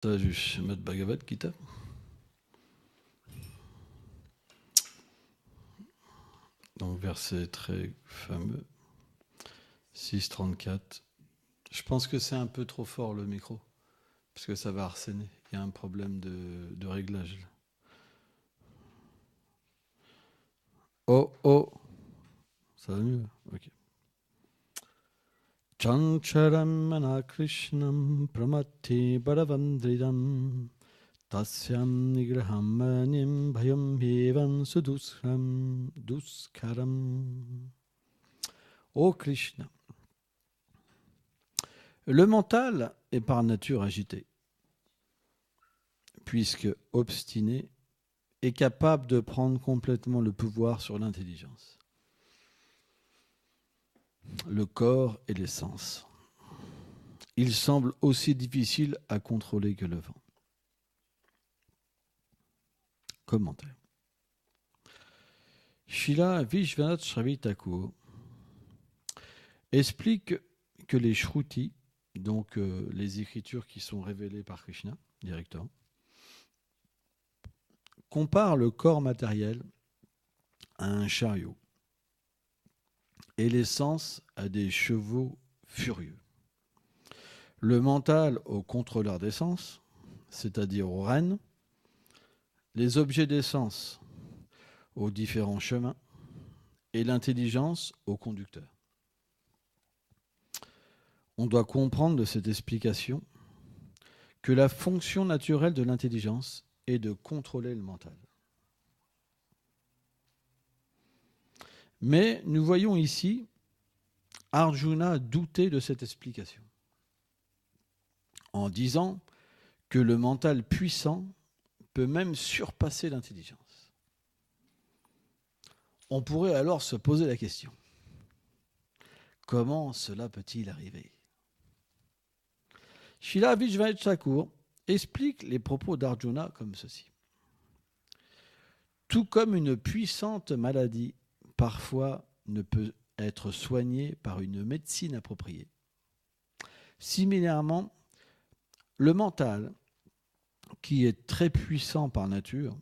Du Srimad Bhagavad Gita. Donc verset très fameux, 6.34. Je pense que c'est un peu trop fort le micro, parce que ça va harceler. Il y a un problème de réglage. Oh, ça va mieux. Ok. Chancharam mana krishnam pramatti baravandridam tasyam nigraham manim bhayam bhevan duskaram. Ô Krishna, le mental est par nature agité, puisque obstiné est capable de prendre complètement le pouvoir sur l'intelligence, le corps et les sens. Il semble aussi difficile à contrôler que le vent. Commentaire. Srila Vishwanath Chakravarti Thakur explique que les shrutis, donc les écritures qui sont révélées par Krishna directement, comparent le corps matériel à un chariot et les sens à des chevaux furieux. Le mental au contrôleur des sens, c'est-à-dire au rêne, les objets des sens aux différents chemins et l'intelligence au conducteur. On doit comprendre de cette explication que la fonction naturelle de l'intelligence est de contrôler le mental. Mais nous voyons ici Arjuna douter de cette explication en disant que le mental puissant peut même surpasser l'intelligence. On pourrait alors se poser la question, comment cela peut-il arriver? Srila Vishwanath Thakur explique les propos d'Arjuna comme ceci. Tout comme une puissante maladie parfois ne peut être soignée par une médecine appropriée, similairement, le mental, qui est très puissant par nature,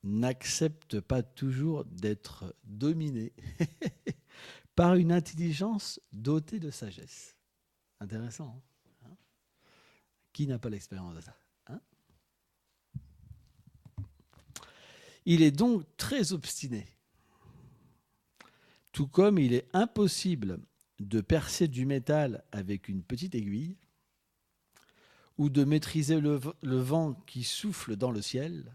n'accepte pas toujours d'être dominé par une intelligence dotée de sagesse. Intéressant, hein? Qui n'a pas l'expérience de ça, hein? Il est donc très obstiné. Tout comme il est impossible de percer du métal avec une petite aiguille ou de maîtriser le vent qui souffle dans le ciel,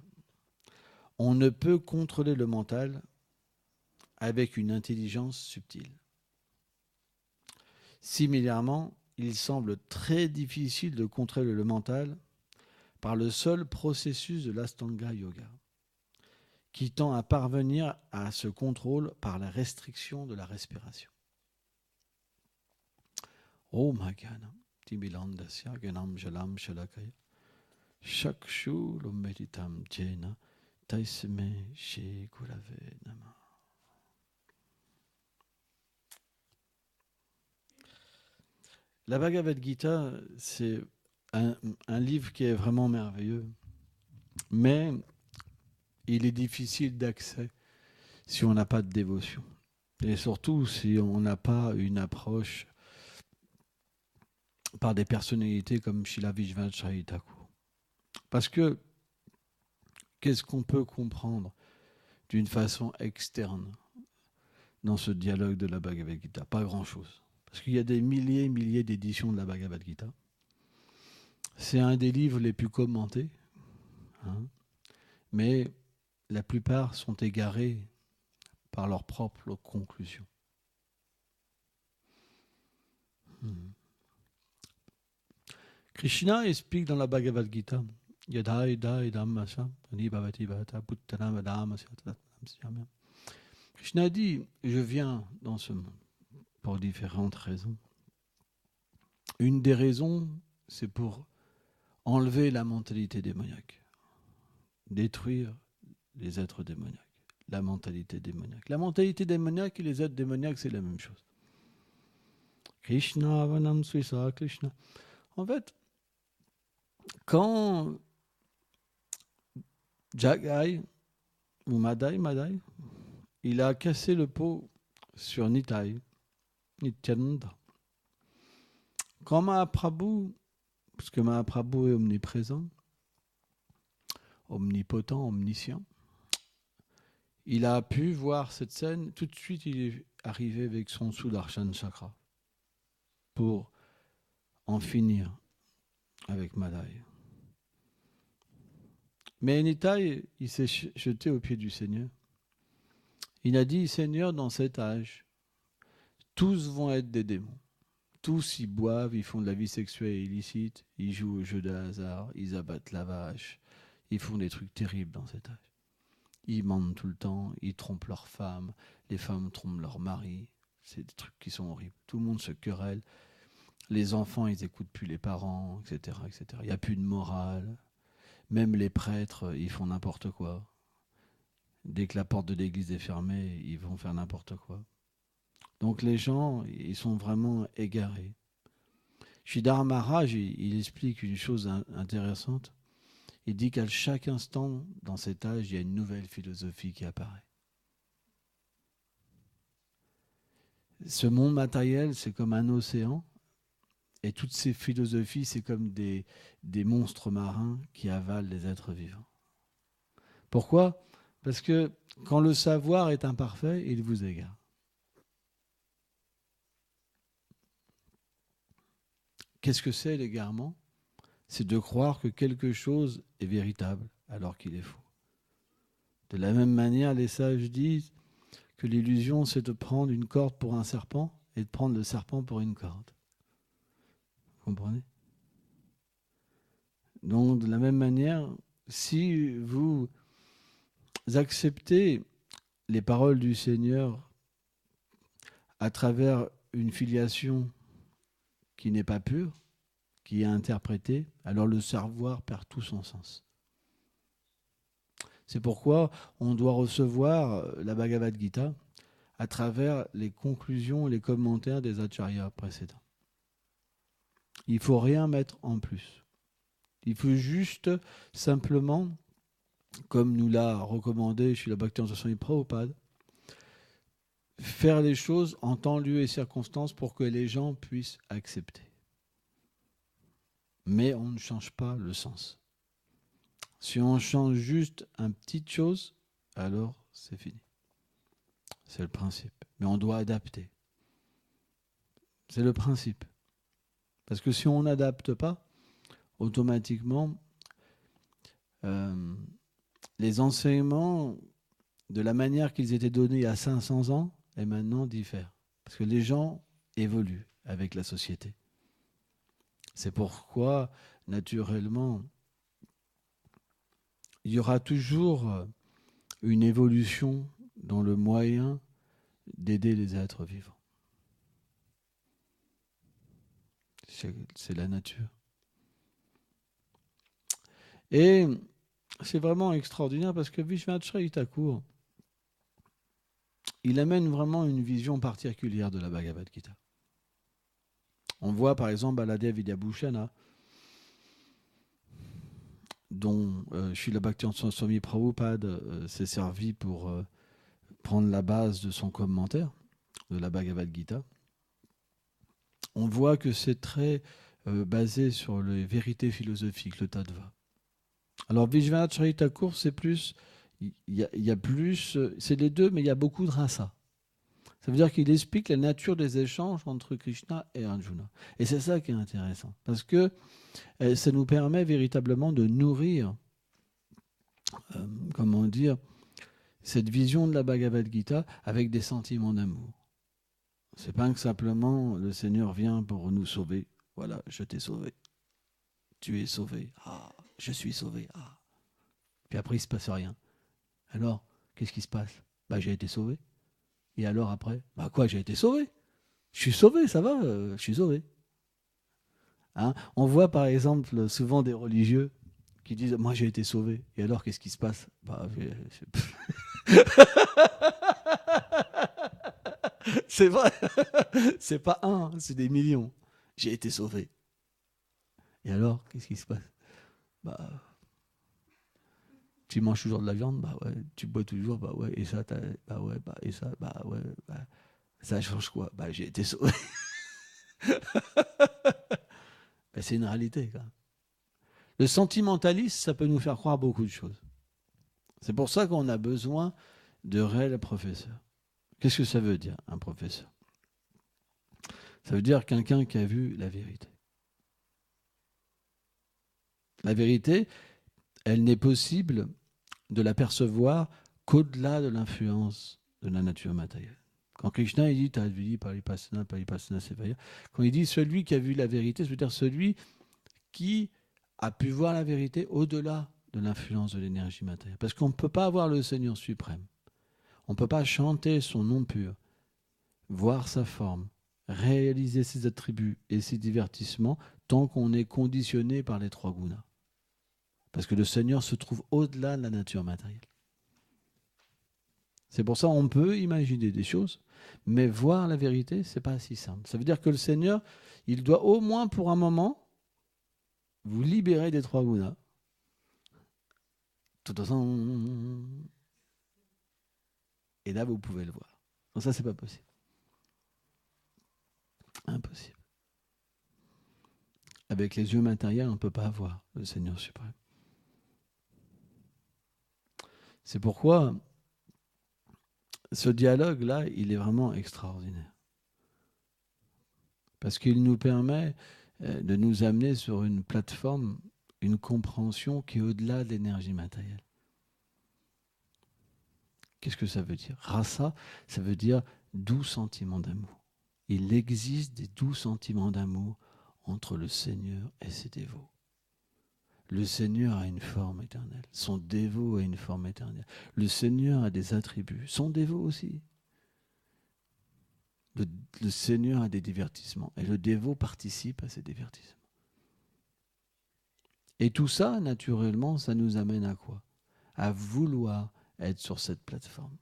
on ne peut contrôler le mental avec une intelligence subtile. Similairement, il semble très difficile de contrôler le mental par le seul processus de l'Astanga Yoga, qui tend à parvenir à ce contrôle par la restriction de la respiration. Om Haganam Timilandasya Ganam Jalam Shalakaya Shakshu Lomeditam Jena Taisme She Gurave Nama. La Bhagavad Gita, c'est un livre qui est vraiment merveilleux, mais il est difficile d'accès si on n'a pas de dévotion. Et surtout si on n'a pas une approche par des personnalités comme Srila Vishwanath Chakravarti Thakur. Parce que qu'est-ce qu'on peut comprendre d'une façon externe dans ce dialogue de la Bhagavad Gita? Pas grand-chose. Parce qu'il y a des milliers d'éditions de la Bhagavad Gita. C'est un des livres les plus commentés, hein, mais la plupart sont égarés par leurs propres conclusions. Krishna explique dans la Bhagavad Gita Yadha Yadha Idam Asam Ani Bhavati Bhata Puttanam Adam Asyam. Krishna dit, je viens dans ce monde pour différentes raisons. Une des raisons, c'est pour enlever la mentalité démoniaque, détruire les êtres démoniaques, la mentalité démoniaque. La mentalité démoniaque et les êtres démoniaques, c'est la même chose. Krishna Vanam Swisa Krishna. En fait, quand Jagai, ou Madai, il a cassé le pot sur Nitai, Nityananda. Quand Mahaprabhu, parce que Mahaprabhu est omniprésent, omnipotent, omniscient, il a pu voir cette scène. Tout de suite, il est arrivé avec son Sudarshan Chakra pour en finir avec Madai. Mais Nitai, il s'est jeté aux pieds du Seigneur. Il a dit, Seigneur, dans cet âge, tous vont être des démons. Tous, ils boivent, ils font de la vie sexuelle illicite, ils jouent au jeu de hasard, ils abattent la vache, ils font des trucs terribles dans cet âge. Ils mentent tout le temps, ils trompent leurs femmes, les femmes trompent leurs maris. C'est des trucs qui sont horribles. Tout le monde se querelle. Les enfants, ils n'écoutent plus les parents, etc., etc. Il n'y a plus de morale. Même les prêtres, ils font n'importe quoi. Dès que la porte de l'église est fermée, ils vont faire n'importe quoi. Donc les gens, ils sont vraiment égarés. Sridhar Maharaj, il explique une chose intéressante. Il dit qu'à chaque instant, dans cet âge, il y a une nouvelle philosophie qui apparaît. Ce monde matériel, c'est comme un océan. Et toutes ces philosophies, c'est comme des monstres marins qui avalent les êtres vivants. Pourquoi ? Parce que quand le savoir est imparfait, il vous égare. Qu'est-ce que c'est l'égarement ? C'est de croire que quelque chose est véritable alors qu'il est faux. De la même manière, les sages disent que l'illusion, c'est de prendre une corde pour un serpent et de prendre le serpent pour une corde. Vous comprenez ? Donc, de la même manière, si vous acceptez les paroles du Seigneur à travers une filiation qui n'est pas pure, qui est interprétée, alors le savoir perd tout son sens. C'est pourquoi on doit recevoir la Bhagavad Gita à travers les conclusions et les commentaires des acharyas précédents. Il ne faut rien mettre en plus. Il faut juste, simplement, comme nous l'a recommandé Srila Bhaktivinoda Swami Prabhupada, faire les choses en temps, lieu et circonstances pour que les gens puissent accepter. Mais on ne change pas le sens. Si on change juste une petite chose, alors c'est fini. C'est le principe. Mais on doit adapter. C'est le principe. Parce que si on n'adapte pas, automatiquement, les enseignements, de la manière qu'ils étaient donnés il y a 500 ans, et maintenant diffèrent. Parce que les gens évoluent avec la société. C'est pourquoi, naturellement, il y aura toujours une évolution dans le moyen d'aider les êtres vivants. C'est la nature. Et c'est vraiment extraordinaire parce que Vishwanath Chaitanya Thakur, il amène vraiment une vision particulière de la Bhagavad Gita. On voit par exemple Baladev Vidyabhushana, dont Srila Bhaktivinoda Swami Prabhupada s'est servi pour prendre la base de son commentaire de la Bhagavad Gita. On voit que c'est très basé sur les vérités philosophiques, le tattva. Alors Vishwanath Chaitanya Thakur, c'est plus, il y a plus, c'est les deux, mais il y a beaucoup de rasa. Ça veut dire qu'il explique la nature des échanges entre Krishna et Arjuna. Et c'est ça qui est intéressant, parce que ça nous permet véritablement de nourrir, comment dire, cette vision de la Bhagavad Gita avec des sentiments d'amour. C'est pas que simplement le Seigneur vient pour nous sauver. Voilà, je t'ai sauvé. Tu es sauvé. Ah, je suis sauvé. Ah. Puis après, il ne se passe rien. Alors, qu'est-ce qui se passe ? J'ai été sauvé. Et alors après ? Quoi, j'ai été sauvé ? Je suis sauvé, ça va, je suis sauvé. Hein ? On voit par exemple souvent des religieux qui disent « Moi, j'ai été sauvé. » Et alors, qu'est-ce qui se passe ? C'est vrai. C'est pas un, c'est des millions. J'ai été sauvé. Et alors, qu'est-ce qui se passe ? Bah, tu manges toujours de la viande, bah ouais. Tu bois toujours, bah ouais. Et ça, bah ouais, bah et ça, bah ouais. Bah, ça change quoi? Bah j'ai été sauvé. Bah, c'est une réalité, quoi. Le sentimentalisme, ça peut nous faire croire beaucoup de choses. C'est pour ça qu'on a besoin de réels professeurs. Qu'est-ce que ça veut dire, un professeur? Ça veut dire quelqu'un qui a vu la vérité. La vérité, elle n'est possible de l'apercevoir qu'au-delà de l'influence de la nature matérielle. Quand Krishna il dit Tadvidi Paripasana, Paripasana Sevaya, quand il dit celui qui a vu la vérité, ça veut dire celui qui a pu voir la vérité au-delà de l'influence de l'énergie matérielle. Parce qu'on ne peut pas voir le Seigneur suprême. On ne peut pas chanter son nom pur, voir sa forme, réaliser ses attributs et ses divertissements tant qu'on est conditionné par les trois gunas. Parce que le Seigneur se trouve au-delà de la nature matérielle. C'est pour ça qu'on peut imaginer des choses, mais voir la vérité, c'est pas si simple. Ça veut dire que le Seigneur, il doit au moins pour un moment vous libérer des trois gunas. Et là, vous pouvez le voir. Donc ça, c'est pas possible. Impossible. Avec les yeux matériels, on ne peut pas voir le Seigneur suprême. C'est pourquoi ce dialogue-là, il est vraiment extraordinaire. Parce qu'il nous permet de nous amener sur une plateforme, une compréhension qui est au-delà de l'énergie matérielle. Qu'est-ce que ça veut dire? Rasa, ça veut dire doux sentiments d'amour. Il existe des doux sentiments d'amour entre le Seigneur et ses dévots. Le Seigneur a une forme éternelle. Son dévot a une forme éternelle. Le Seigneur a des attributs. Son dévot aussi. Le Seigneur a des divertissements. Et le dévot participe à ces divertissements. Et tout ça, naturellement, ça nous amène à quoi? À vouloir être sur cette plateforme.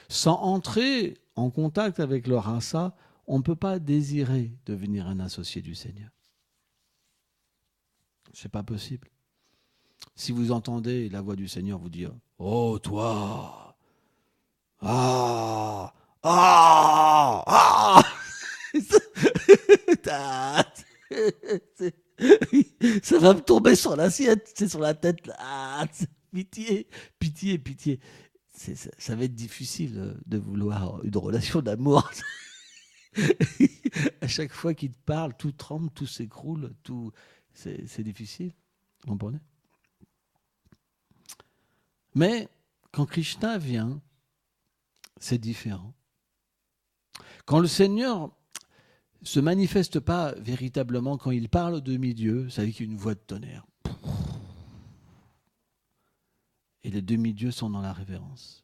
Sans entrer en contact avec le rasa, on ne peut pas désirer devenir un associé du Seigneur. C'est pas possible. Si vous entendez la voix du Seigneur vous dire « Oh, toi! Ah! Ah! Ah! » Ça va me tomber sur l'assiette, c'est sur la tête. Ah, pitié, pitié, pitié. Ça va être difficile de vouloir une relation d'amour. À chaque fois qu'il te parle, tout tremble, tout s'écroule, c'est difficile. Vous comprenez? Mais quand Krishna vient, c'est différent. Quand le Seigneur se manifeste pas véritablement, quand il parle au demi-dieu, c'est avec une voix de tonnerre. Et les demi-dieux sont dans la révérence.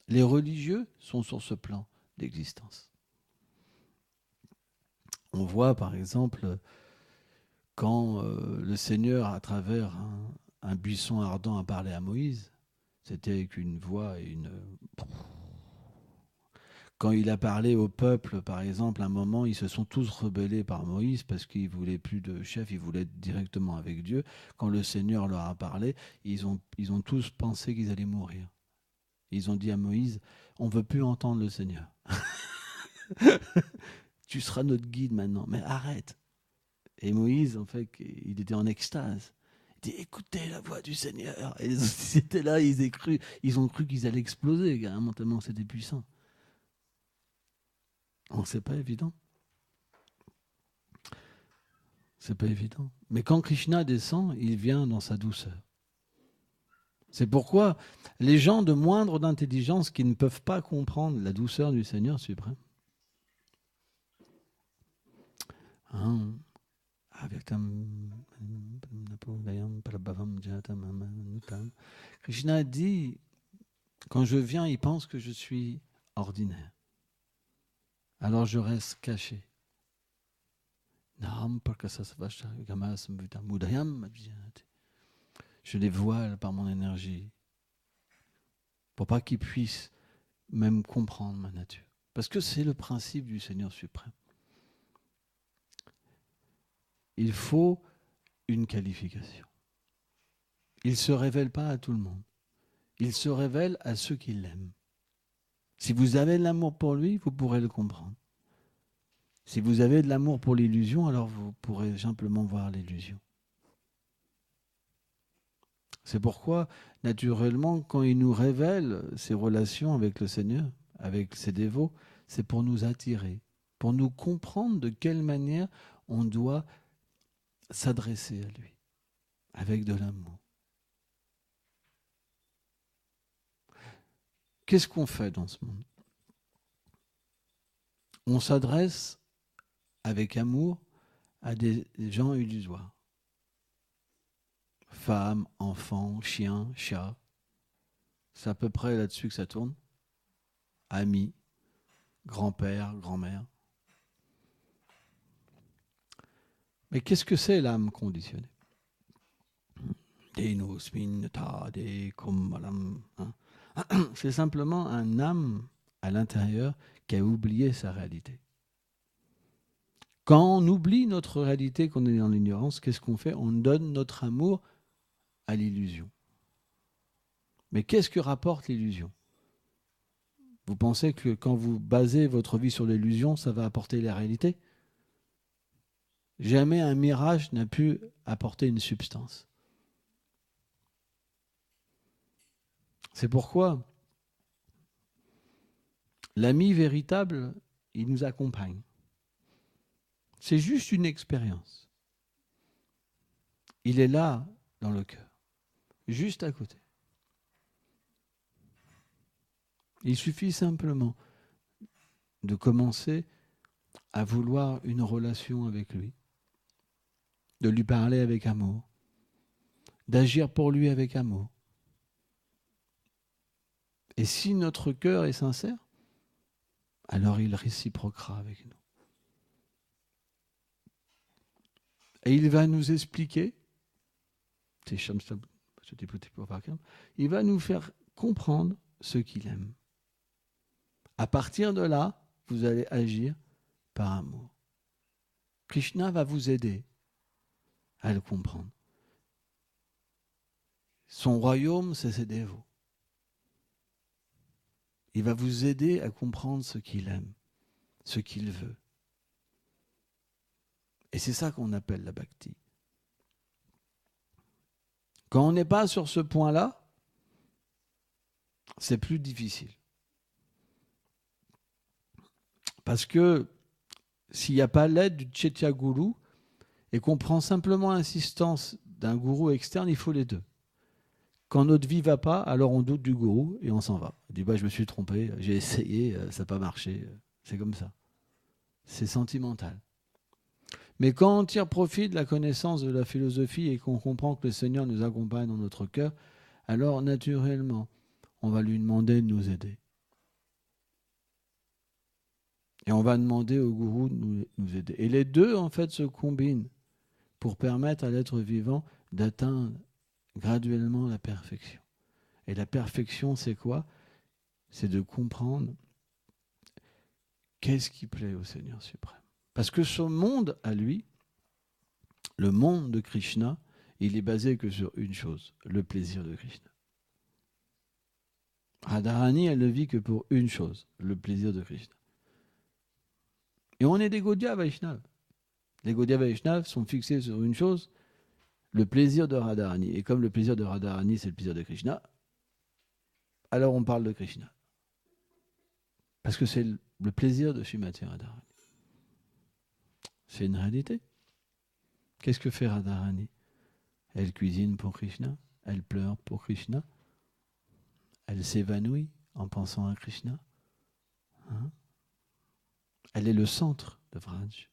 Les religieux sont sur ce plan d'existence. On voit par exemple quand le Seigneur, à travers un buisson ardent, a parlé à Moïse, c'était avec une voix et une... Quand il a parlé au peuple, par exemple, à un moment, ils se sont tous rebellés par Moïse parce qu'ils ne voulaient plus de chef, ils voulaient être directement avec Dieu. Quand le Seigneur leur a parlé, ils ont tous pensé qu'ils allaient mourir. Ils ont dit à Moïse, on ne veut plus entendre le Seigneur. Tu seras notre guide maintenant, mais arrête. Et Moïse, en fait, il était en extase. Il dit, écoutez la voix du Seigneur. Et ils étaient là, ils ont cru qu'ils allaient exploser, carrément, tellement c'était puissant. Donc c'est pas évident. C'est pas évident. Mais quand Krishna descend, il vient dans sa douceur. C'est pourquoi les gens de moindre d'intelligence qui ne peuvent pas comprendre la douceur du Seigneur suprême, Krishna dit, quand je viens, ils pensent que je suis ordinaire. Alors je reste caché. Je les voile par mon énergie pour pas qu'ils puissent même comprendre ma nature. Parce que c'est le principe du Seigneur suprême. Il faut une qualification. Il ne se révèle pas à tout le monde. Il se révèle à ceux qui l'aiment. Si vous avez de l'amour pour lui, vous pourrez le comprendre. Si vous avez de l'amour pour l'illusion, alors vous pourrez simplement voir l'illusion. C'est pourquoi, naturellement, quand il nous révèle ses relations avec le Seigneur, avec ses dévots, c'est pour nous attirer, pour nous comprendre de quelle manière on doit s'adresser à lui, avec de l'amour. Qu'est-ce qu'on fait dans ce monde? On s'adresse avec amour à des gens illusoires. Femmes, enfants, chiens, chats. C'est à peu près là-dessus que ça tourne. Amis, grand-père, grand-mère. Mais qu'est-ce que c'est l'âme conditionnée? C'est simplement un âme à l'intérieur qui a oublié sa réalité. Quand on oublie notre réalité, qu'on est dans l'ignorance, qu'est-ce qu'on fait? On donne notre amour à l'illusion. Mais qu'est-ce que rapporte l'illusion? Vous pensez que quand vous basez votre vie sur l'illusion, ça va apporter la réalité? Jamais un mirage n'a pu apporter une substance. C'est pourquoi l'ami véritable, il nous accompagne. C'est juste une expérience. Il est là dans le cœur, juste à côté. Il suffit simplement de commencer à vouloir une relation avec lui, de lui parler avec amour, d'agir pour lui avec amour. Et si notre cœur est sincère, alors il réciproquera avec nous. Et il va nous expliquer, il va nous faire comprendre ce qu'il aime. À partir de là, vous allez agir par amour. Krishna va vous aider à le comprendre. Son royaume, c'est ses dévots. Il va vous aider à comprendre ce qu'il aime, ce qu'il veut. Et c'est ça qu'on appelle la bhakti. Quand on n'est pas sur ce point-là, c'est plus difficile. Parce que s'il n'y a pas l'aide du Chaitya Guru et qu'on prend simplement l'assistance d'un gourou externe, il faut les deux. Quand notre vie ne va pas, alors on doute du gourou et on s'en va. On dit je me suis trompé, j'ai essayé, ça n'a pas marché. C'est comme ça. C'est sentimental. Mais quand on tire profit de la connaissance de la philosophie et qu'on comprend que le Seigneur nous accompagne dans notre cœur, alors naturellement, on va lui demander de nous aider. Et on va demander au gourou de nous aider. Et les deux, en fait, se combinent pour permettre à l'être vivant d'atteindre graduellement la perfection. Et la perfection, c'est quoi? C'est de comprendre qu'est-ce qui plaît au Seigneur suprême. Parce que ce monde, à lui, le monde de Krishna, il est basé que sur une chose, le plaisir de Krishna. Radharani, elle ne vit que pour une chose, le plaisir de Krishna. Et on est des Gaudiya Vaishnavas. Les Gaudiya Vaishnavas sont fixés sur une chose, le plaisir de Radharani. Et comme le plaisir de Radharani, c'est le plaisir de Krishna, alors on parle de Krishna. Parce que c'est le plaisir de Srimati Radharani. C'est une réalité. Qu'est-ce que fait Radharani? Elle cuisine pour Krishna, elle pleure pour Krishna, elle s'évanouit en pensant à Krishna. Elle est le centre de Vraj.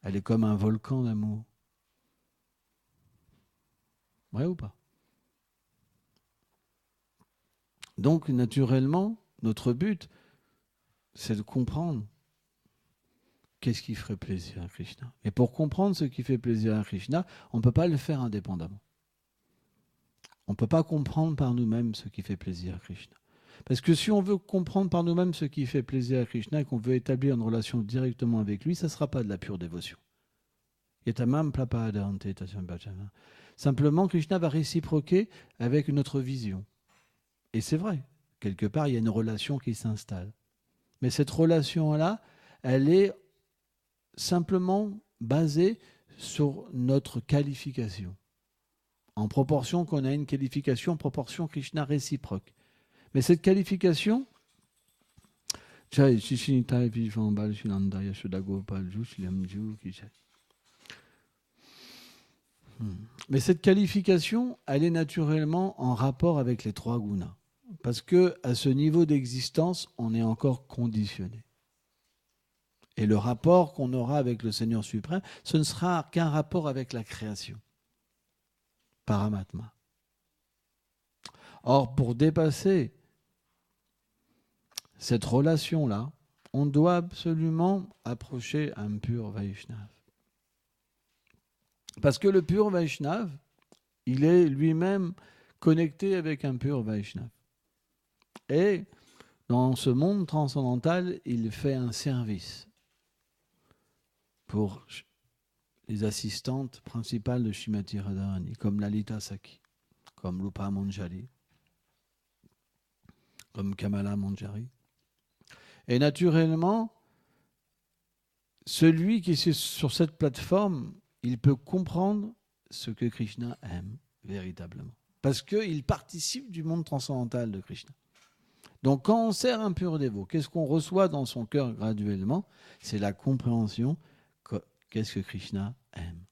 Elle est comme un volcan d'amour. Vrai ou pas? Donc, naturellement, notre but, c'est de comprendre qu'est-ce qui ferait plaisir à Krishna. Et pour comprendre ce qui fait plaisir à Krishna, on ne peut pas le faire indépendamment. On ne peut pas comprendre par nous-mêmes ce qui fait plaisir à Krishna. Parce que si on veut comprendre par nous-mêmes ce qui fait plaisir à Krishna et qu'on veut établir une relation directement avec lui, ça ne sera pas de la pure dévotion. Yatamam Plapadante Tasam Bhajana. Simplement, Krishna va réciproquer avec notre vision. Et c'est vrai, quelque part, il y a une relation qui s'installe. Mais cette relation-là, elle est simplement basée sur notre qualification. En proportion qu'on a une qualification, en proportion Krishna réciproque. Mais cette qualification, mais cette qualification, elle est naturellement en rapport avec les trois gunas. Parce que à ce niveau d'existence, on est encore conditionné. Et le rapport qu'on aura avec le Seigneur suprême, ce ne sera qu'un rapport avec la création. Paramatma. Or, pour dépasser cette relation-là, on doit absolument approcher un pur Vaishnav. Parce que le pur Vaishnav, il est lui-même connecté avec un pur Vaishnav. Et dans ce monde transcendantal, il fait un service pour les assistantes principales de Srimati Radharani, comme Lalita Sakhi, comme Rupa Manjari, comme Kamala Manjari. Et naturellement, celui qui est sur cette plateforme, il peut comprendre ce que Krishna aime véritablement. Parce qu'il participe du monde transcendantal de Krishna. Donc quand on sert un pur dévot, qu'est-ce qu'on reçoit dans son cœur graduellement? C'est la compréhension qu'est-ce que Krishna aime.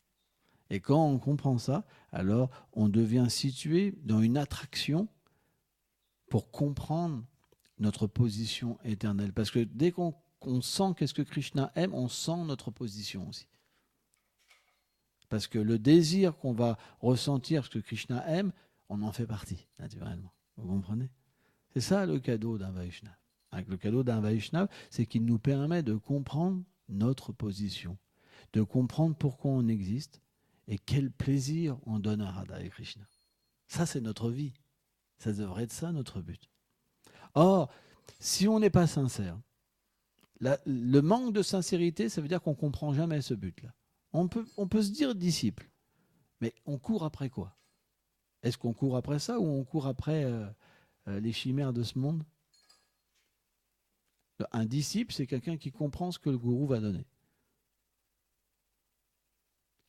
Et quand on comprend ça, alors on devient situé dans une attraction pour comprendre notre position éternelle. Parce que dès qu'on sent qu'est-ce que Krishna aime, on sent notre position aussi. Parce que le désir qu'on va ressentir, ce que Krishna aime, on en fait partie, naturellement. Vous comprenez? C'est ça le cadeau d'un Vaishnav. Avec le cadeau d'un Vaishnav, c'est qu'il nous permet de comprendre notre position, de comprendre pourquoi on existe et quel plaisir on donne à Radha et Krishna. Ça, c'est notre vie. Ça devrait être ça, notre but. Or, si on n'est pas sincère, le manque de sincérité, ça veut dire qu'on ne comprend jamais ce but-là. On peut se dire disciple, mais on court après quoi? Est-ce qu'on court après ça ou on court après les chimères de ce monde? Un disciple, c'est quelqu'un qui comprend ce que le gourou va donner.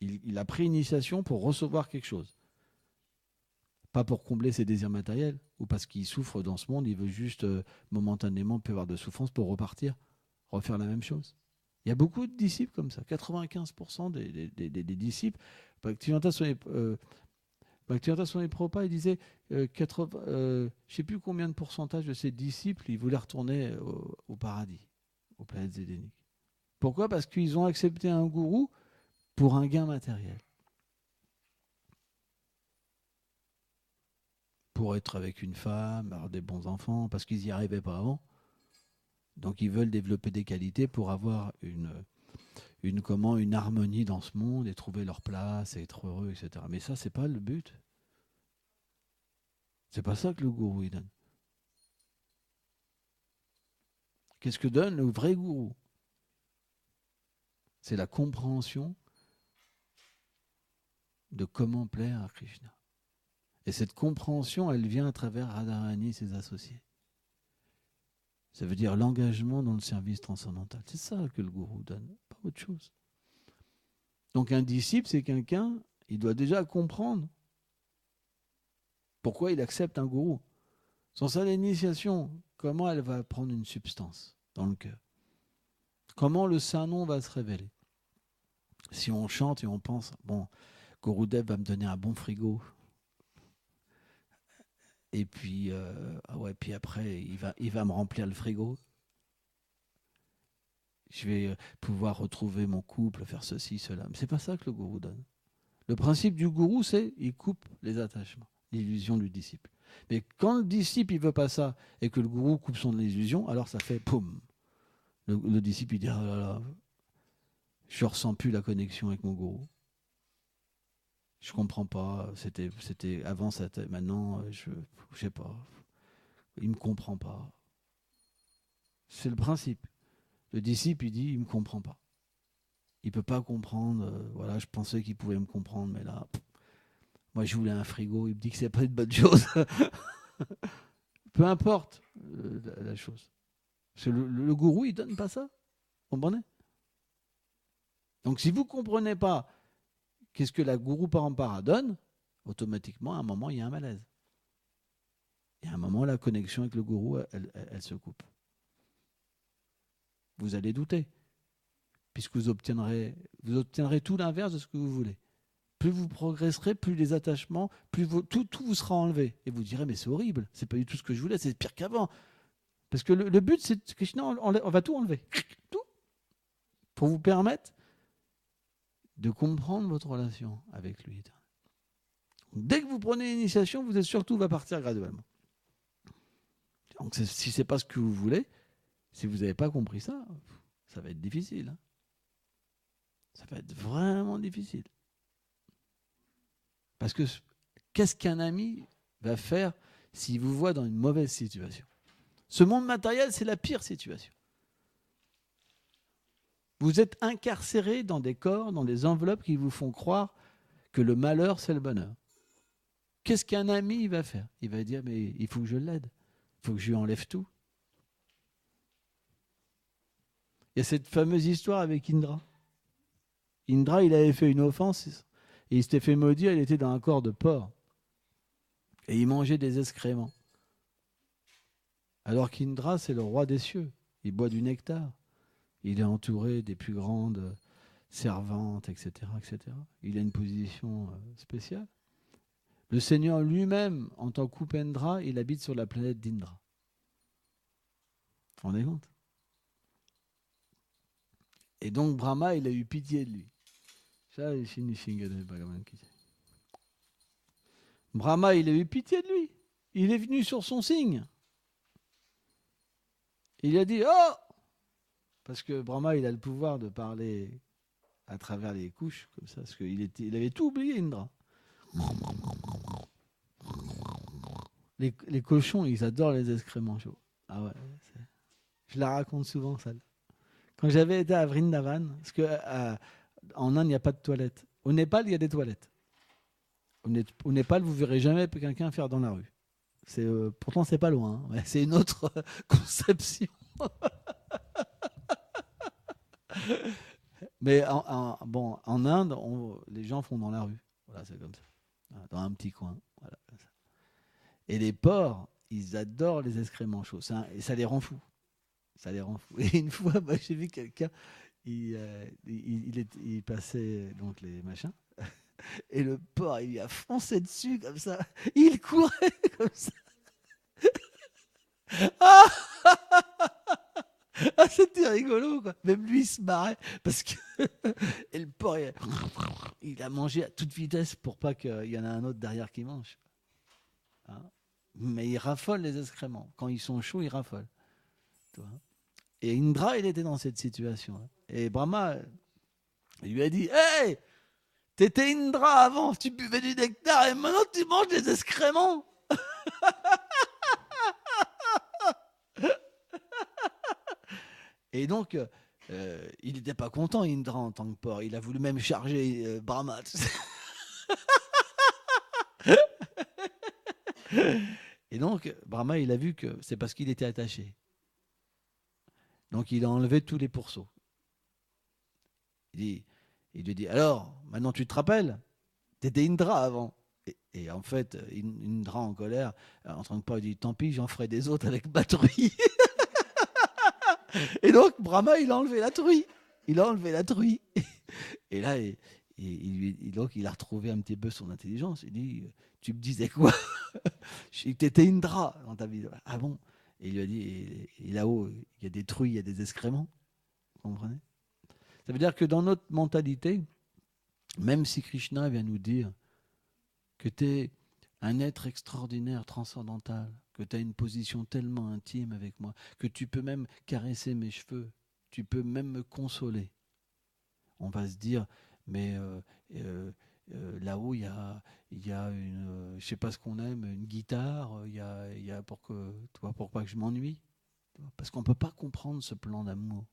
Il a pris initiation pour recevoir quelque chose. Pas pour combler ses désirs matériels, ou parce qu'il souffre dans ce monde, il veut juste momentanément peu avoir de souffrance pour repartir, refaire la même chose. Il y a beaucoup de disciples comme ça. 95% des disciples. Bhaktivedanta Swami Prabhupada, il disait je ne sais plus combien de pourcentage de ses disciples, ils voulaient retourner au paradis, aux planètes édéniques. Pourquoi? Parce qu'ils ont accepté un gourou pour un gain matériel. Pour être avec une femme, avoir des bons enfants, parce qu'ils n'y arrivaient pas avant. Donc ils veulent développer des qualités pour avoir une harmonie dans ce monde et trouver leur place et être heureux, etc. Mais ça, c'est pas le but. C'est pas ça que le gourou il donne. Qu'est-ce que donne le vrai gourou? C'est la compréhension de comment plaire à Krishna. Et cette compréhension, elle vient à travers Radharani et ses associés. Ça veut dire l'engagement dans le service transcendantal. C'est ça que le gourou donne, pas autre chose. Donc un disciple, c'est quelqu'un, il doit déjà comprendre pourquoi il accepte un gourou. Sans ça, l'initiation, comment elle va prendre une substance dans le cœur? Comment le Saint-Nom va se révéler? Si on chante et on pense, bon, Gurudev va me donner un bon frigo, et puis, puis après, il va me remplir le frigo. Je vais pouvoir retrouver mon couple, faire ceci, cela. Mais c'est pas ça que le gourou donne. Le principe du gourou, c'est il coupe les attachements, l'illusion du disciple. Mais quand le disciple, il veut pas ça, et que le gourou coupe son illusion, alors ça fait poum. Le disciple, il dit, oh là là, je ressens plus la connexion avec mon gourou. Je comprends pas. C'était avant, maintenant, je sais pas. Il me comprend pas. C'est le principe. Le disciple, il dit, il me comprend pas. Il ne peut pas comprendre. Voilà, je pensais qu'il pouvait me comprendre, mais là, moi je voulais un frigo. Il me dit que c'est pas une bonne chose. Peu importe la chose. Parce que le gourou, il donne pas ça. Vous comprenez? Donc si vous ne comprenez pas qu'est-ce que la gourou parampara donne, automatiquement, à un moment, il y a un malaise. Et à un moment, la connexion avec le gourou, elle se coupe. Vous allez douter, puisque vous obtiendrez tout l'inverse de ce que vous voulez. Plus vous progresserez, plus les attachements, tout vous sera enlevé. Et vous direz, mais c'est horrible, c'est pas du tout ce que je voulais, c'est pire qu'avant. Parce que le but, c'est que sinon, on va tout enlever. Tout. Pour vous permettre de comprendre votre relation avec lui. Dès que vous prenez l'initiation, vous êtes sûr que tout va partir graduellement. Donc si ce n'est pas ce que vous voulez, si vous n'avez pas compris ça, ça va être difficile. Hein. Ça va être vraiment difficile. Parce que qu'est-ce qu'un ami va faire s'il vous voit dans une mauvaise situation? Ce monde matériel, c'est la pire situation. Vous êtes incarcéré dans des corps, dans des enveloppes qui vous font croire que le malheur, c'est le bonheur. Qu'est-ce qu'un ami va faire? Il va dire, mais il faut que je l'aide. Il faut que je lui enlève tout. Il y a cette fameuse histoire avec Indra. Indra, il avait fait une offense et il s'était fait maudire, il était dans un corps de porc. Et il mangeait des excréments. Alors qu'Indra, c'est le roi des cieux. Il boit du nectar. Il est entouré des plus grandes servantes, etc., etc. Il a une position spéciale. Le Seigneur lui-même, en tant qu'Upendra, il habite sur la planète d'Indra. On est compte? Et donc Brahma, il a eu pitié de lui. Brahma, il a eu pitié de lui. Il est venu sur son signe. Il a dit, oh! Parce que Brahma, il a le pouvoir de parler à travers les couches, comme ça, parce il avait tout oublié, Indra. Les cochons, ils adorent les excréments chauds. Ah ouais, je la raconte souvent, ça. Quand j'avais été à Vrindavan, parce qu'en Inde, il n'y a pas de toilettes. Au Népal, il y a des toilettes. Au Népal, vous ne verrez jamais quelqu'un faire dans la rue. Pourtant, c'est pas loin. Hein. C'est une autre conception. Mais en Inde, les gens font dans la rue. Voilà, c'est comme ça. Voilà, dans un petit coin. Voilà, comme ça. Et les porcs, ils adorent les excréments chauds. Et ça les rend fous. Ça les rend fous. Et une fois, j'ai vu quelqu'un, il passait donc les machins. Et le porc, il lui a foncé dessus comme ça. Il courait comme ça. Ah, c'était rigolo, quoi. Même lui, il se marrait. Parce que et le porc, il a mangé à toute vitesse pour pas qu'il y en ait un autre derrière qui mange. Hein, mais il raffole les excréments. Quand ils sont chauds, il raffole. Et Indra, il était dans cette situation. Et Brahma, il lui a dit, hey, t'étais Indra avant, tu buvais du nectar et maintenant tu manges des excréments. Et donc, il n'était pas content, Indra, en tant que porc. Il a voulu même charger Brahma. Et donc, Brahma, il a vu que c'est parce qu'il était attaché. Donc, il a enlevé tous les pourceaux. Il lui dit, alors, maintenant tu te rappelles? T'étais Indra avant. Et en fait, Indra en colère, en train de pas, il dit, tant pis, j'en ferai des autres avec ma truie. Et donc, Brahma, il a enlevé la truie. Il a enlevé la truie. Et là, donc, il a retrouvé un petit peu son intelligence. Il dit, tu me disais quoi? T'étais Indra dans ta vie. Ah bon? Et il lui a dit, et là-haut, il y a des truies, il y a des excréments. Vous comprenez? Ça veut dire que dans notre mentalité, même si Krishna vient nous dire que tu es un être extraordinaire, transcendantal, que tu as une position tellement intime avec moi, que tu peux même caresser mes cheveux, tu peux même me consoler. On va se dire, mais là-haut, il y a une, je sais pas ce qu'on aime, une guitare, il y a pour pas que je m'ennuie. Parce qu'on ne peut pas comprendre ce plan d'amour.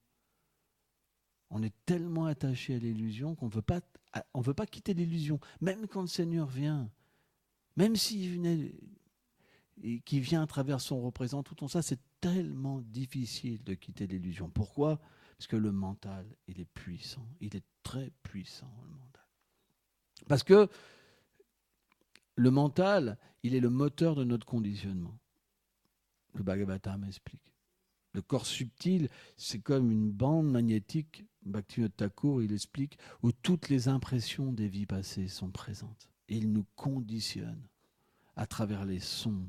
On est tellement attaché à l'illusion qu'on ne veut pas quitter l'illusion. Même quand le Seigneur vient, même s'il venait, qui vient à travers son représentant, tout ça, c'est tellement difficile de quitter l'illusion. Pourquoi ? Parce que le mental, il est puissant. Il est très puissant, le mental. Parce que le mental, il est le moteur de notre conditionnement. Le Bhagavatam m'explique. Le corps subtil, c'est comme une bande magnétique, Bhaktivinoda Thakur, il explique, où toutes les impressions des vies passées sont présentes. Et il nous conditionne à travers les sons,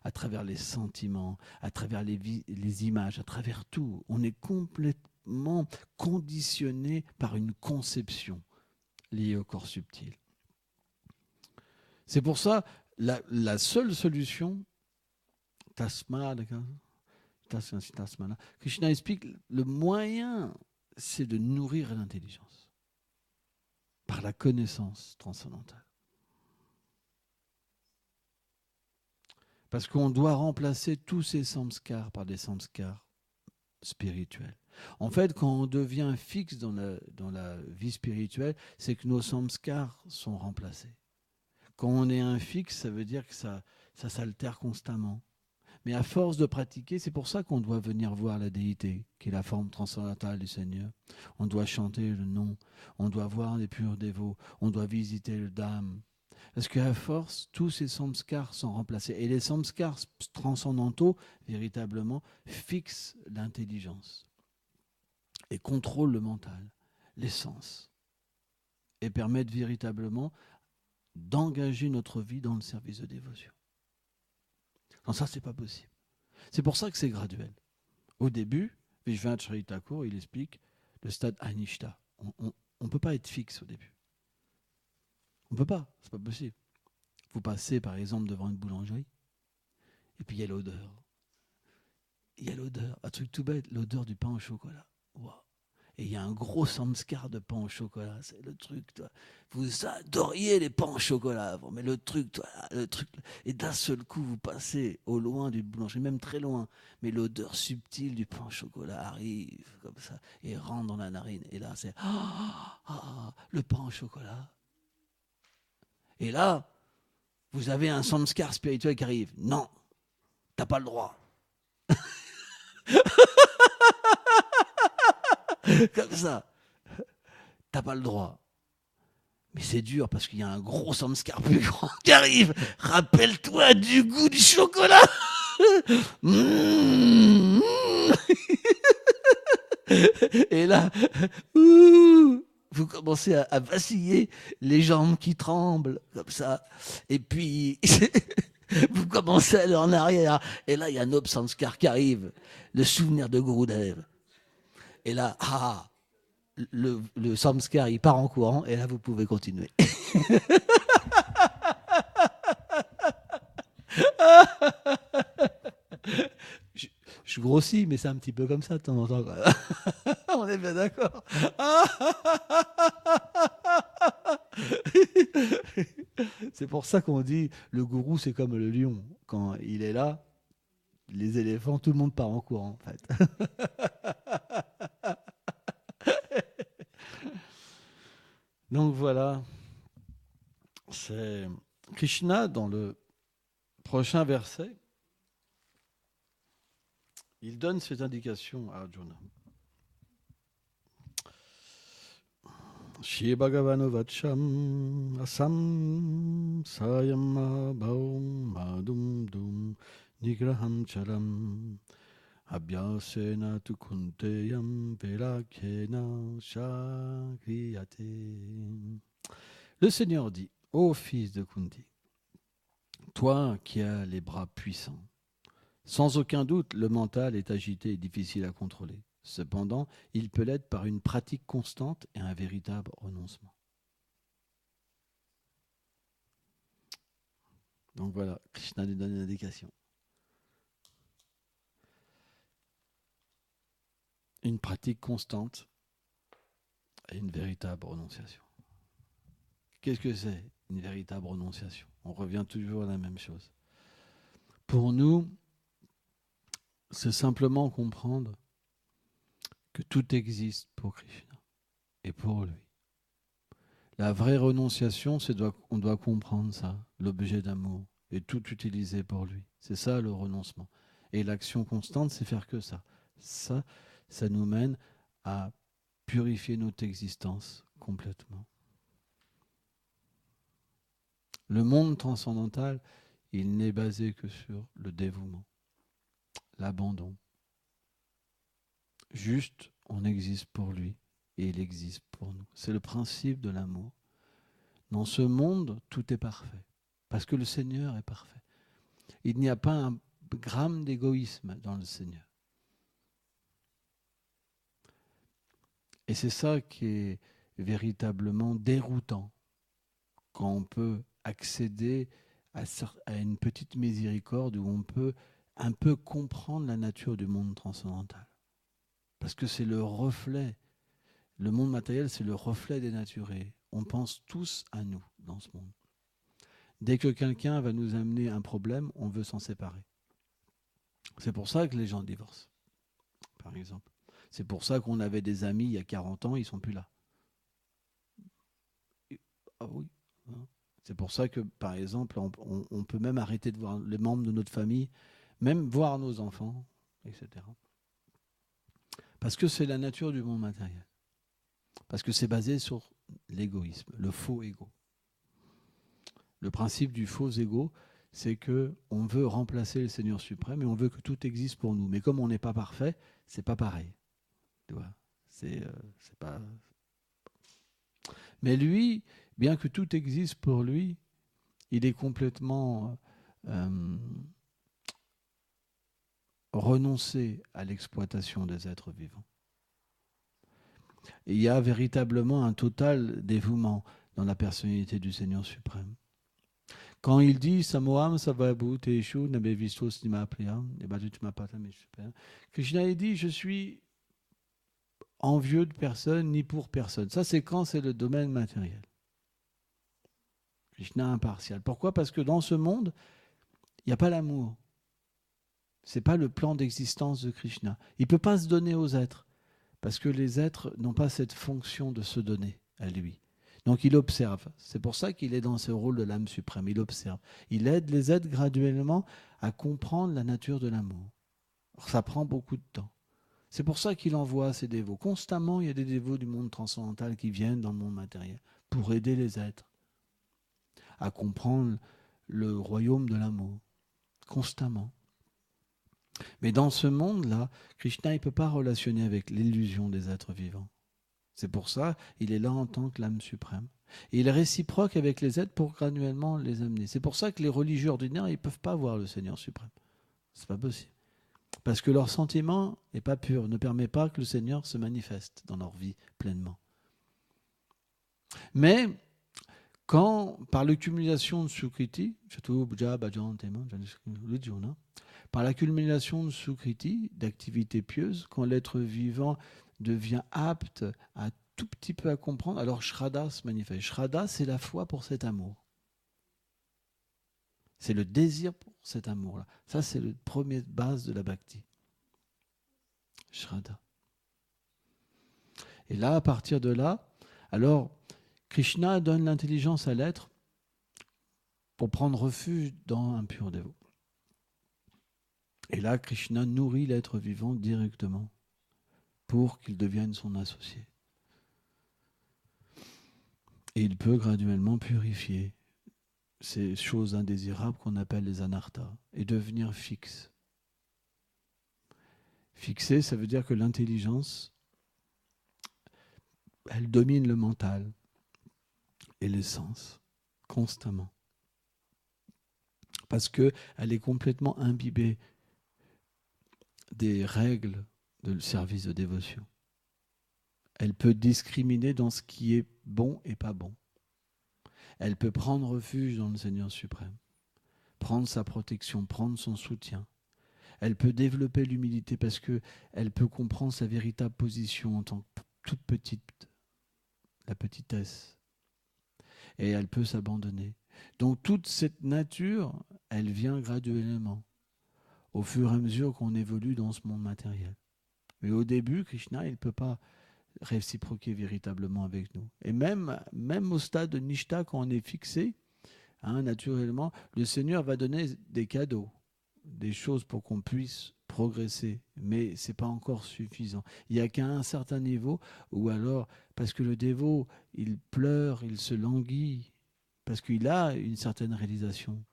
à travers les sentiments, à travers les images, à travers tout. On est complètement conditionné par une conception liée au corps subtil. C'est pour ça, la seule solution, Krishna explique, le moyen, c'est de nourrir l'intelligence par la connaissance transcendantale. Parce qu'on doit remplacer tous ces samskars par des samskars spirituels. En fait, quand on devient fixe dans la vie spirituelle, c'est que nos samskars sont remplacés. Quand on est un fixe, ça veut dire que ça s'altère constamment. Mais à force de pratiquer, c'est pour ça qu'on doit venir voir la déité, qui est la forme transcendantale du Seigneur. On doit chanter le nom, on doit voir les purs dévots, on doit visiter le Dham. Parce qu'à force, tous ces samskars sont remplacés. Et les samskars transcendantaux, véritablement, fixent l'intelligence et contrôlent le mental, les sens, et permettent véritablement d'engager notre vie dans le service de dévotion. Non, ça, c'est pas possible. C'est pour ça que c'est graduel. Au début, Vishwanath Chaitanya Thakur, il explique le stade Anishta. On ne peut pas être fixe au début. On ne peut pas, c'est pas possible. Vous passez par exemple devant une boulangerie, et puis il y a l'odeur. Il y a l'odeur, un truc tout bête, l'odeur du pain au chocolat. Wow. Et il y a un gros samskar de pain au chocolat, c'est le truc, toi. Vous adoriez les pains au chocolat avant, mais le truc, et d'un seul coup, vous passez au loin d'une boulangerie, même très loin, mais l'odeur subtile du pain au chocolat arrive comme ça, et rentre dans la narine, et là, c'est le pain au chocolat. Et là, vous avez un samskar spirituel qui arrive. Non, t'as pas le droit. Comme ça. T'as pas le droit. Mais c'est dur parce qu'il y a un gros samskar plus grand qui arrive. Rappelle-toi du goût du chocolat. Et là, vous commencez à vaciller, les jambes qui tremblent, comme ça. Et puis, vous commencez à aller en arrière. Et là, il y a un autre samskar qui arrive. Le souvenir de Gurudev. Et là, le samskar, il part en courant, et là, vous pouvez continuer. Je grossis, mais c'est un petit peu comme ça de temps en temps. On est bien d'accord. C'est pour ça qu'on dit le gourou, c'est comme le lion. Quand il est là, les éléphants, tout le monde part en courant, en fait. Donc voilà, c'est Krishna dans le prochain verset. Il donne cette indication à Arjuna. Shri Bhagavano Vacham Asam Sayam Bhaum Madum Dum Nigraham Charam Abhyasena tu kunteyam velakhena shakriyate. Le Seigneur dit, ô fils de Kunti, toi qui as les bras puissants, sans aucun doute, le mental est agité et difficile à contrôler. Cependant, il peut l'être par une pratique constante et un véritable renoncement. Donc voilà, Krishna lui donne une indication. Une pratique constante et une véritable renonciation. Qu'est-ce que c'est une véritable renonciation? On revient toujours à la même chose. Pour nous, c'est simplement comprendre que tout existe pour Krishna. et pour lui. La vraie renonciation, on doit comprendre ça, l'objet d'amour, et tout utiliser pour lui. C'est ça le renoncement. Et l'action constante, c'est faire que ça. Ça nous mène à purifier notre existence complètement. Le monde transcendantal, il n'est basé que sur le dévouement, l'abandon. Juste, on existe pour lui et il existe pour nous. C'est le principe de l'amour. Dans ce monde, tout est parfait, parce que le Seigneur est parfait. Il n'y a pas un gramme d'égoïsme dans le Seigneur. Et c'est ça qui est véritablement déroutant, quand on peut accéder à une petite miséricorde où on peut un peu comprendre la nature du monde transcendantal. Parce que c'est le reflet. Le monde matériel, c'est le reflet des naturés. On pense tous à nous dans ce monde. Dès que quelqu'un va nous amener un problème, on veut s'en séparer. C'est pour ça que les gens divorcent, par exemple. C'est pour ça qu'on avait des amis il y a 40 ans, ils ne sont plus là. Ah oui. C'est pour ça que, par exemple, on peut même arrêter de voir les membres de notre famille, même voir nos enfants, etc. Parce que c'est la nature du monde matériel. Parce que c'est basé sur l'égoïsme, le faux ego. Le principe du faux ego, c'est qu'on veut remplacer le Seigneur suprême et on veut que tout existe pour nous. Mais comme on n'est pas parfait, c'est pas pareil. Tu vois, c'est pas. Mais lui, bien que tout existe pour lui, il est complètement renoncé à l'exploitation des êtres vivants. Et il y a véritablement un total dévouement dans la personnalité du Seigneur suprême. Quand il dit Samoham Savabu Teshu Nabevistos Nimapriam, Krishna il dit je suis envieux de personne ni pour personne. Ça c'est quand c'est le domaine matériel. Krishna impartial. Pourquoi ? Parce que dans ce monde, il n'y a pas l'amour. Ce n'est pas le plan d'existence de Krishna. Il ne peut pas se donner aux êtres, parce que les êtres n'ont pas cette fonction de se donner à lui. Donc il observe. C'est pour ça qu'il est dans ce rôle de l'âme suprême. Il observe. Il les aide graduellement à comprendre la nature de l'amour. Alors, ça prend beaucoup de temps. C'est pour ça qu'il envoie ses dévots. Constamment, il y a des dévots du monde transcendantal qui viennent dans le monde matériel pour aider les êtres à comprendre le royaume de l'amour. Constamment. Mais dans ce monde-là, Krishna ne peut pas relationner avec l'illusion des êtres vivants. C'est pour ça qu'il est là en tant que l'âme suprême. Et il est réciproque avec les êtres pour graduellement les amener. C'est pour ça que les religieux ordinaires, ils ne peuvent pas voir le Seigneur suprême. Ce n'est pas possible. Parce que leur sentiment n'est pas pur, ne permet pas que le Seigneur se manifeste dans leur vie pleinement. Mais quand, par l'accumulation de Sukriti, par l'accumulation de Sukriti, d'activités pieuses, quand l'être vivant devient apte à tout petit peu à comprendre, alors Shraddha se manifeste. Shraddha, c'est la foi pour cet amour. C'est le désir pour cet amour-là. Ça, c'est la première base de la bhakti. Shraddha. Et là, à partir de là, alors, Krishna donne l'intelligence à l'être pour prendre refuge dans un pur dévot. Et là, Krishna nourrit l'être vivant directement pour qu'il devienne son associé. Et il peut graduellement purifier ces choses indésirables qu'on appelle les anarthas et devenir fixe. Fixé, ça veut dire que l'intelligence, elle domine le mental et les sens constamment. Parce qu'elle est complètement imbibée des règles de service de dévotion. Elle peut discriminer dans ce qui est bon et pas bon. Elle peut prendre refuge dans le Seigneur suprême, prendre sa protection, prendre son soutien. Elle peut développer l'humilité parce qu'elle peut comprendre sa véritable position en tant que toute petite, la petitesse. Et elle peut s'abandonner. Donc toute cette nature, elle vient graduellement, au fur et à mesure qu'on évolue dans ce monde matériel. Mais au début, Krishna, il ne peut pas réciproquer véritablement avec nous. Et même au stade de Nishta, quand on est fixé, naturellement, le Seigneur va donner des cadeaux, des choses pour qu'on puisse progresser, mais ce n'est pas encore suffisant. Il n'y a qu'à un certain niveau, ou alors, parce que le dévot, il pleure, il se languit, parce qu'il a une certaine réalisation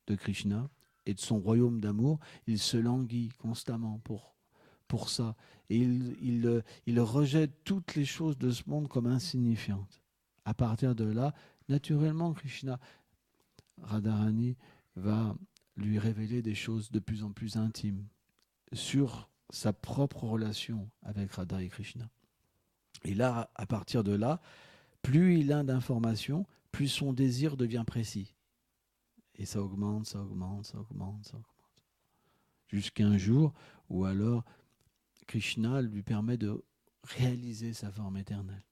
de Krishna et de son royaume d'amour, il se languit constamment pour ça. Et il rejette toutes les choses de ce monde comme insignifiantes. À partir de là, naturellement, Krishna, Radharani, va lui révéler des choses de plus en plus intimes sur sa propre relation avec Radha et Krishna. Et là, à partir de là, plus il a d'informations, plus son désir devient précis. Et ça augmente, ça augmente, ça augmente, ça augmente. Jusqu'à un jour où alors Krishna lui permet de réaliser sa forme éternelle.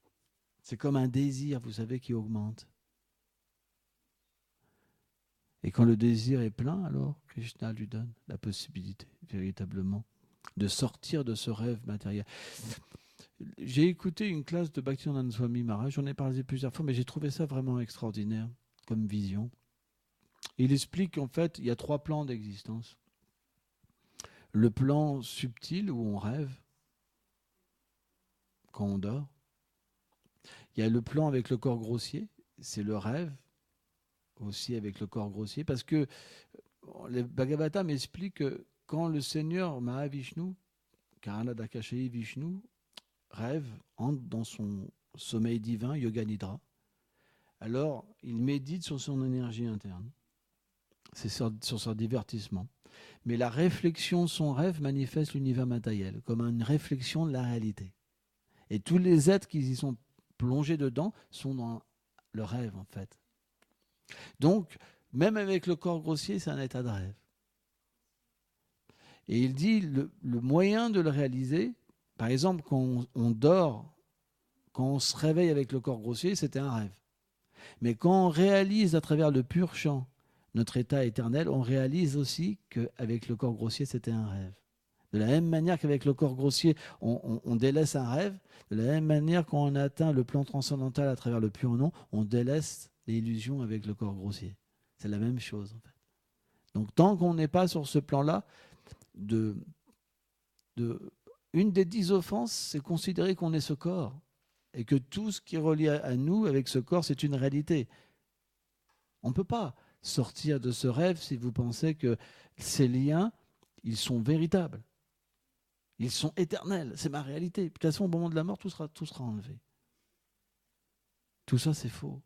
C'est comme un désir, vous savez, qui augmente. Et quand le désir est plein, alors Krishna lui donne la possibilité, véritablement, de sortir de ce rêve matériel. J'ai écouté une classe de Bhaktivedanta Swami Maharaj, j'en ai parlé plusieurs fois, mais j'ai trouvé ça vraiment extraordinaire comme vision. Il explique qu'en fait, il y a 3 plans d'existence. Le plan subtil où on rêve, quand on dort. Il y a le plan avec le corps grossier, c'est le rêve, aussi avec le corps grossier, parce que les Bhagavatam m'expliquent que quand le Seigneur Mahavishnu, Karana Dakashayi Vishnu, rêve, entre dans son sommeil divin, Yoga Nidra, alors il médite sur son énergie interne, c'est sur son divertissement. Mais la réflexion de son rêve manifeste l'univers matériel, comme une réflexion de la réalité. Et tous les êtres qui y sont plongés dedans sont dans le rêve, en fait. Donc, même avec le corps grossier, c'est un état de rêve. Et il dit, le moyen de le réaliser, par exemple, quand on dort, quand on se réveille avec le corps grossier, c'était un rêve. Mais quand on réalise à travers le pur chant notre état éternel, on réalise aussi qu'avec le corps grossier, c'était un rêve. De la même manière qu'avec le corps grossier, on délaisse un rêve, de la même manière quand on atteint le plan transcendantal à travers le pur nom, on délaisse l'illusion avec le corps grossier. C'est la même chose, en fait. Donc tant qu'on n'est pas sur ce plan-là, une des 10 offenses, c'est considérer qu'on est ce corps et que tout ce qui est relié à nous avec ce corps, c'est une réalité. On ne peut pas sortir de ce rêve si vous pensez que ces liens, ils sont véritables. Ils sont éternels, c'est ma réalité. De toute façon, au moment de la mort, tout sera enlevé. Tout ça, c'est faux.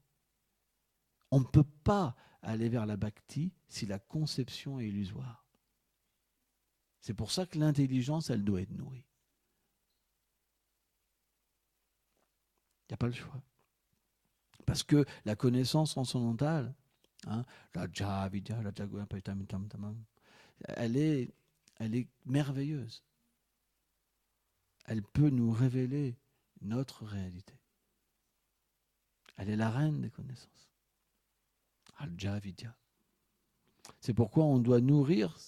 On ne peut pas aller vers la bhakti si la conception est illusoire. C'est pour ça que l'intelligence, elle doit être nourrie. Il n'y a pas le choix. Parce que la connaissance transcendantale, Raja, Vidya, Raja, elle est merveilleuse. Elle peut nous révéler notre réalité. Elle est la reine des connaissances. Raja, Vidya. C'est pourquoi on doit nourrir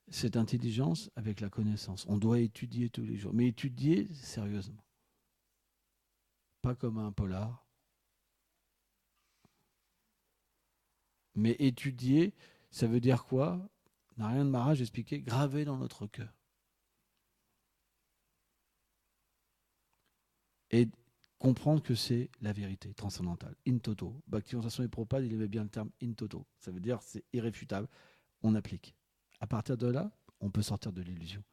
cette intelligence avec la connaissance. On doit étudier tous les jours, mais étudier sérieusement. Pas comme un polar. Mais étudier, ça veut dire quoi? Narayana Maharaj expliquait, graver dans notre cœur. Et comprendre que c'est la vérité transcendantale, in toto. Bhaktivinoda Swami Prabhupada, il aimait bien le terme in toto. Ça veut dire c'est irréfutable, on applique. À partir de là, on peut sortir de l'illusion.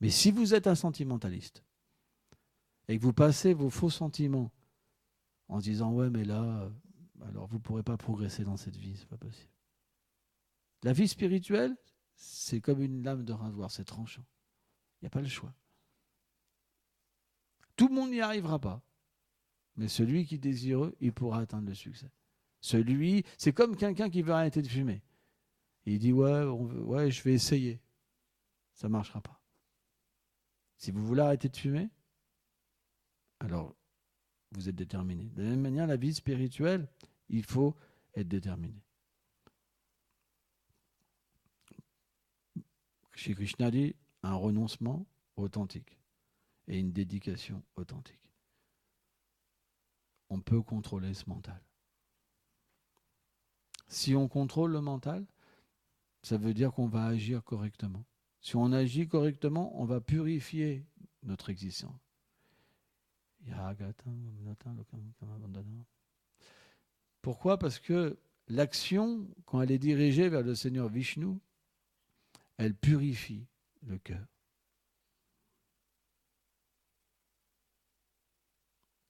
Mais si vous êtes un sentimentaliste et que vous passez vos faux sentiments en se disant ouais mais là, alors vous ne pourrez pas progresser dans cette vie, c'est pas possible. La vie spirituelle, c'est comme une lame de rasoir, c'est tranchant. Il n'y a pas le choix. Tout le monde n'y arrivera pas. Mais celui qui est désireux, il pourra atteindre le succès. C'est comme quelqu'un qui veut arrêter de fumer. Il dit ouais, je vais essayer. Ça ne marchera pas. Si vous voulez arrêter de fumer, alors vous êtes déterminé. De la même manière, la vie spirituelle, il faut être déterminé. Chez Krishna dit un renoncement authentique. et une dédication authentique. On peut contrôler ce mental. Si on contrôle le mental, ça veut dire qu'on va agir correctement. Si on agit correctement, on va purifier notre existence. Pourquoi ? Parce que l'action, quand elle est dirigée vers le Seigneur Vishnu, elle purifie le cœur.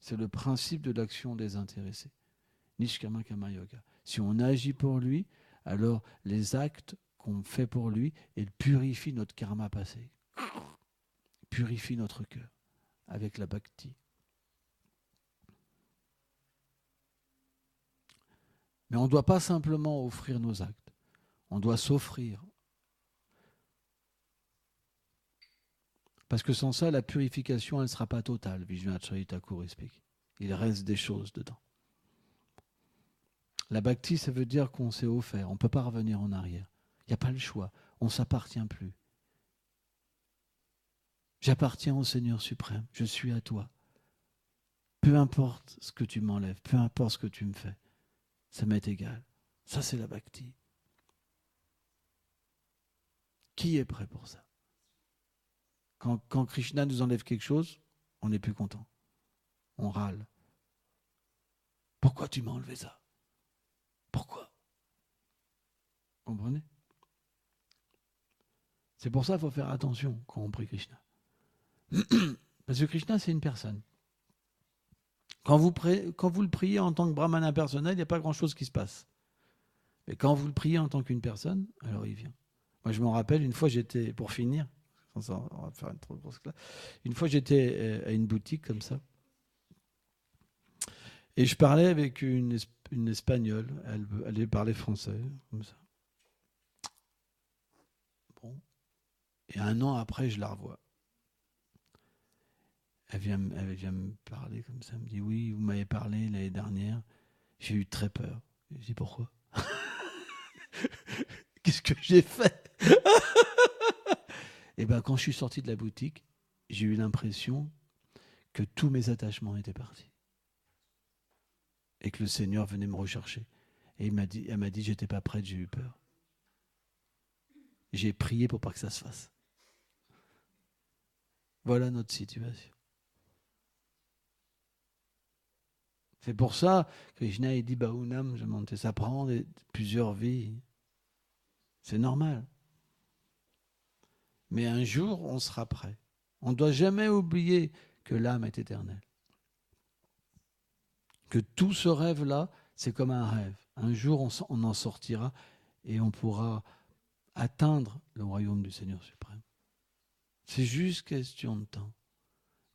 C'est le principe de l'action désintéressée. Nishkama Kama Yoga. Si on agit pour lui, alors les actes qu'on fait pour lui, ils purifient notre karma passé. Purifient notre cœur avec la bhakti. Mais on ne doit pas simplement offrir nos actes. On doit s'offrir. Parce que sans ça, la purification, elle ne sera pas totale. Vijnanacharya Thakur explique. Il reste des choses dedans. La bhakti, ça veut dire qu'on s'est offert. On ne peut pas revenir en arrière. Il n'y a pas le choix. On ne s'appartient plus. J'appartiens au Seigneur suprême. Je suis à toi. Peu importe ce que tu m'enlèves, peu importe ce que tu me fais, ça m'est égal. Ça, c'est la bhakti. Qui est prêt pour ça ? Quand Krishna nous enlève quelque chose, on n'est plus content. On râle. Pourquoi tu m'as enlevé ça ? Pourquoi ? Vous comprenez ? C'est pour ça qu'il faut faire attention quand on prie Krishna. Parce que Krishna, c'est une personne. Quand vous le priez en tant que brahman impersonnel, il n'y a pas grand-chose qui se passe. Mais quand vous le priez en tant qu'une personne, alors il vient. Moi, je me rappelle, une fois, j'étais, pour finir, on va faire une trop grosse classe. Une fois, j'étais à une boutique comme ça. Et je parlais avec une Espagnole. Elle parlait français, comme ça. Bon. Et 1 an après, je la revois. Elle vient me parler comme ça. Elle me dit, oui, vous m'avez parlé l'année dernière. J'ai eu très peur. Je dis, pourquoi ? Qu'est-ce que j'ai fait ? Et bien, quand je suis sorti de la boutique, j'ai eu l'impression que tous mes attachements étaient partis. Et que le Seigneur venait me rechercher. Et elle m'a dit, j'étais pas prête, j'ai eu peur. J'ai prié pour pas que ça se fasse. Voilà notre situation. C'est pour ça que Krishna il dit Bahunam, ça prend plusieurs vies. C'est normal. Mais un jour, on sera prêt. On ne doit jamais oublier que l'âme est éternelle. Que tout ce rêve-là, c'est comme un rêve. Un jour, on en sortira et on pourra atteindre le royaume du Seigneur suprême. C'est juste question de temps.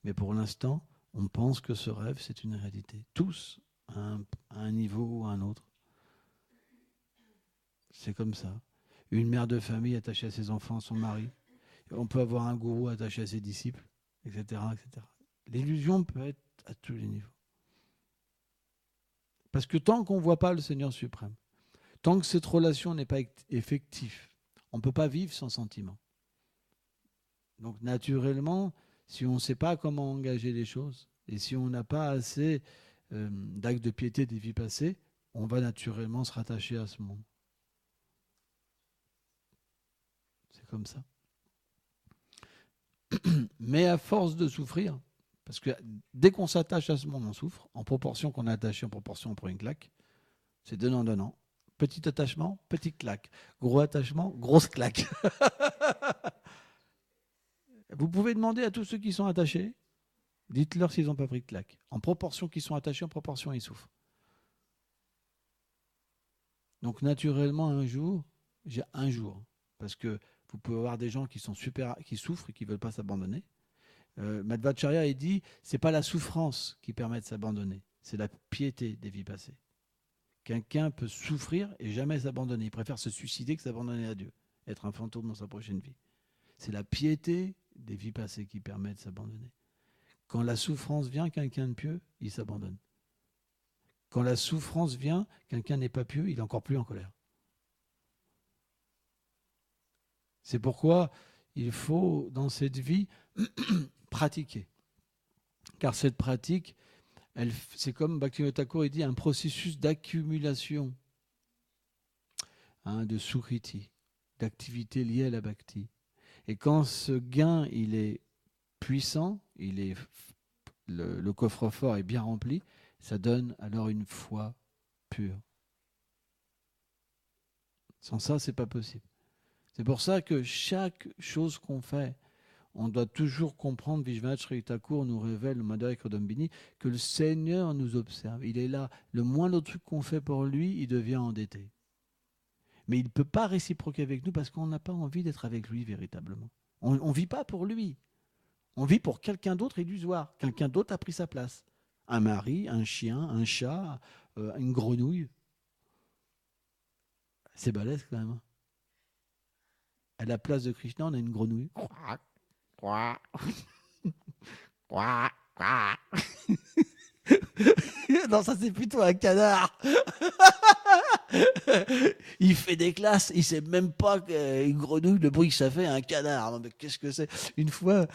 Mais pour l'instant, on pense que ce rêve, c'est une réalité. Tous, à un niveau ou à un autre. C'est comme ça. Une mère de famille attachée à ses enfants, à son mari. On peut avoir un gourou attaché à ses disciples, etc., etc. L'illusion peut être à tous les niveaux. Parce que tant qu'on ne voit pas le Seigneur suprême, tant que cette relation n'est pas effective, on ne peut pas vivre sans sentiment. Donc naturellement, si on ne sait pas comment engager les choses, et si on n'a pas assez d'actes de piété des vies passées, on va naturellement se rattacher à ce monde. C'est comme ça. Mais à force de souffrir, parce que dès qu'on s'attache à ce monde, on souffre, en proportion qu'on est attaché, en proportion on prend une claque, c'est donnant-donnant. Petit attachement, petite claque. Gros attachement, grosse claque. Vous pouvez demander à tous ceux qui sont attachés, dites-leur s'ils n'ont pas pris de claque. En proportion qu'ils sont attachés, en proportion ils souffrent. Donc naturellement, un jour, parce que vous pouvez avoir des gens qui souffrent et qui ne veulent pas s'abandonner. Madhvacharya il dit, c'est pas la souffrance qui permet de s'abandonner, c'est la piété des vies passées. Quelqu'un peut souffrir et jamais s'abandonner. Il préfère se suicider que s'abandonner à Dieu, être un fantôme dans sa prochaine vie. C'est la piété des vies passées qui permet de s'abandonner. Quand la souffrance vient, quelqu'un de pieux, il s'abandonne. Quand la souffrance vient, quelqu'un n'est pas pieux, il est encore plus en colère. C'est pourquoi il faut, dans cette vie, pratiquer. car cette pratique, c'est comme Bhaktivinoda Thakur, il dit, un processus d'accumulation de sukriti, d'activités liées à la bhakti. Et quand ce gain, il est puissant, le coffre-fort est bien rempli, ça donne alors une foi pure. Sans ça, c'est pas possible. C'est pour ça que chaque chose qu'on fait, on doit toujours comprendre, Vishwanath Chakravarti Thakur nous révèle, le Madhurya Kadambini, que le Seigneur nous observe. Il est là. Le moindre truc qu'on fait pour lui, il devient endetté. Mais il ne peut pas réciproquer avec nous parce qu'on n'a pas envie d'être avec lui véritablement. On ne vit pas pour lui. On vit pour quelqu'un d'autre illusoire. Quelqu'un d'autre a pris sa place. Un mari, un chien, un chat, une grenouille. C'est balèze quand même. À la place de Krishna, on a une grenouille. Non, ça c'est plutôt un canard. Il fait des classes, il sait même pas qu'une grenouille, le bruit que ça fait, un canard. Non, mais qu'est-ce que c'est? Une fois,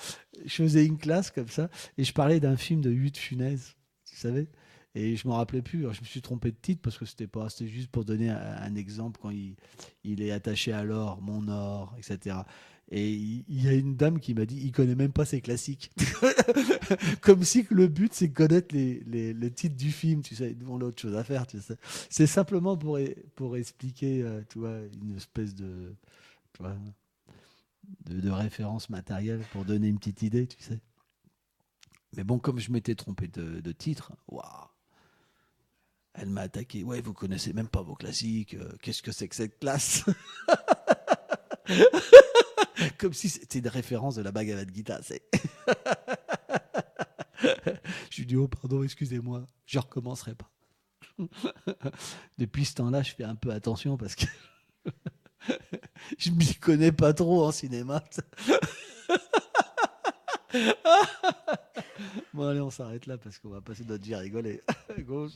je faisais une classe comme ça et je parlais d'un film de Hugues de Funès, tu savais? Et je m'en rappelais plus. Alors, je me suis trompé de titre parce que c'était juste pour donner un exemple quand il est attaché à l'or, mon or, etc. Et il y a une dame qui m'a dit, il connaît même pas ses classiques. Comme si que le but, c'est de connaître les titres du film, tu sais, devant l'autre chose à faire, tu sais. C'est simplement pour expliquer, tu vois, une espèce tu vois, de référence matérielle pour donner une petite idée, tu sais. Mais bon, comme je m'étais trompé de titre, waouh, elle m'a attaqué. Ouais, vous connaissez même pas vos classiques. Qu'est-ce que c'est que cette classe? Comme si c'était une référence de la Bhagavad Gita. Je lui dis, oh pardon, excusez-moi, je recommencerai pas. Depuis ce temps-là, je fais un peu attention parce que je m'y connais pas trop en cinéma. Bon allez, on s'arrête là parce qu'on va passer notre vie à rigoler. Gauche.